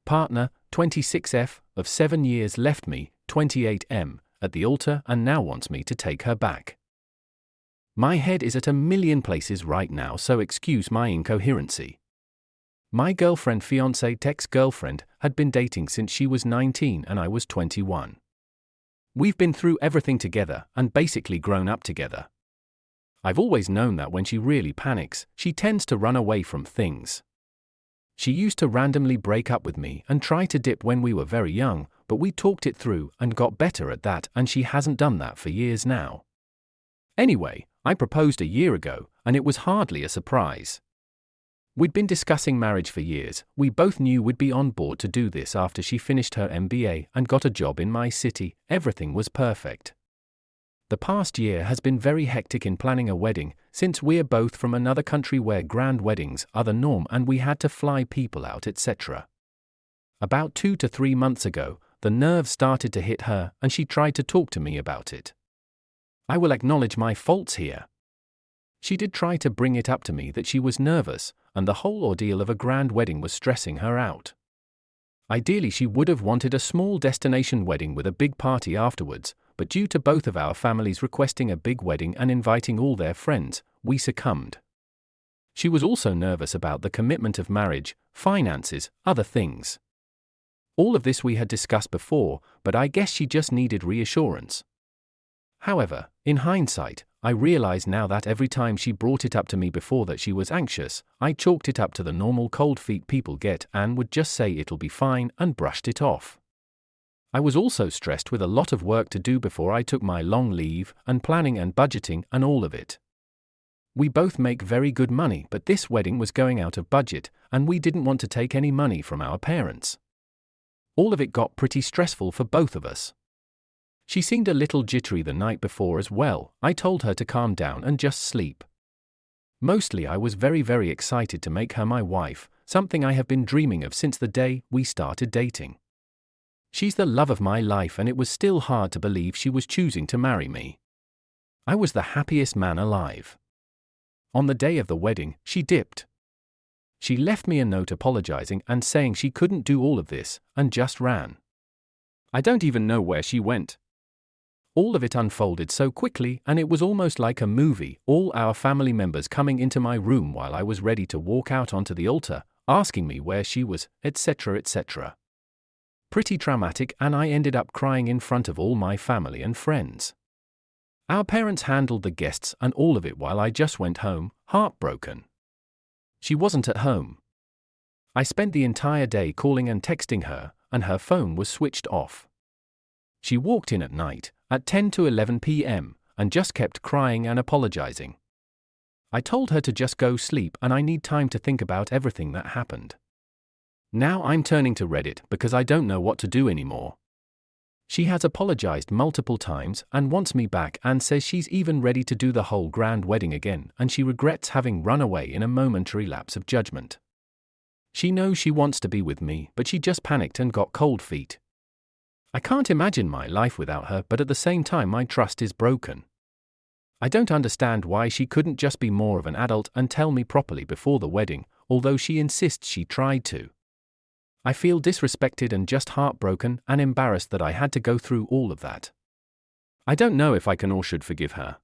partner, 26F, of 7 years left me, 28M, at the altar and now wants me to take her back. My head is at a million places right now, so excuse my incoherency. My girlfriend, fiancé, ex-girlfriend, had been dating since she was 19 and I was 21. We've been through everything together and basically grown up together. I've always known that when she really panics, she tends to run away from things. She used to randomly break up with me and try to dip when we were very young, but we talked it through and got better at that, and she hasn't done that for years now. Anyway, I proposed a year ago, and it was hardly a surprise. We'd been discussing marriage for years. We both knew we'd be on board to do this after she finished her MBA and got a job in my city. Everything was perfect. The past year has been very hectic in planning a wedding, since we're both from another country where grand weddings are the norm and we had to fly people out, etc. About 2 to 3 months ago, the nerves started to hit her and she tried to talk to me about it. I will acknowledge my faults here. She did try to bring it up to me that she was nervous, and the whole ordeal of a grand wedding was stressing her out. Ideally, she would have wanted a small destination wedding with a big party afterwards, but due to both of our families requesting a big wedding and inviting all their friends, we succumbed. She was also nervous about the commitment of marriage, finances, other things. All of this we had discussed before, but I guess she just needed reassurance. However, in hindsight, I realize now that every time she brought it up to me before that she was anxious, I chalked it up to the normal cold feet people get and would just say it'll be fine and brushed it off. I was also stressed with a lot of work to do before I took my long leave, and planning and budgeting and all of it. We both make very good money, but this wedding was going out of budget, and we didn't want to take any money from our parents. All of it got pretty stressful for both of us. She seemed a little jittery the night before as well. I told her to calm down and just sleep. Mostly I was very excited to make her my wife, something I have been dreaming of since the day we started dating. She's the love of my life, and it was still hard to believe she was choosing to marry me. I was the happiest man alive. On the day of the wedding, she dipped. She left me a note apologizing and saying she couldn't do all of this, and just ran. I don't even know where she went. All of it unfolded so quickly, and it was almost like a movie, all our family members coming into my room while I was ready to walk out onto the altar, asking me where she was, etc. etc. Pretty traumatic, and I ended up crying in front of all my family and friends. Our parents handled the guests and all of it while I just went home, heartbroken. She wasn't at home. I spent the entire day calling and texting her, and her phone was switched off. She walked in at night, at 10 to 11 p.m., and just kept crying and apologizing. I told her to just go sleep and I need time to think about everything that happened. Now I'm turning to Reddit because I don't know what to do anymore. She has apologized multiple times and wants me back and says she's even ready to do the whole grand wedding again, and she regrets having run away in a momentary lapse of judgment. She knows she wants to be with me, but she just panicked and got cold feet. I can't imagine my life without her, but at the same time my trust is broken. I don't understand why she couldn't just be more of an adult and tell me properly before the wedding, although she insists she tried to. I feel disrespected and just heartbroken and embarrassed that I had to go through all of that. I don't know if I can or should forgive her.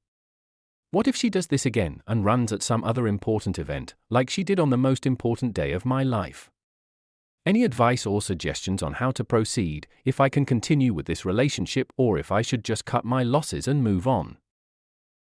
What if she does this again and runs at some other important event, like she did on the most important day of my life? Any advice or suggestions on how to proceed, if I can continue with this relationship or if I should just cut my losses and move on?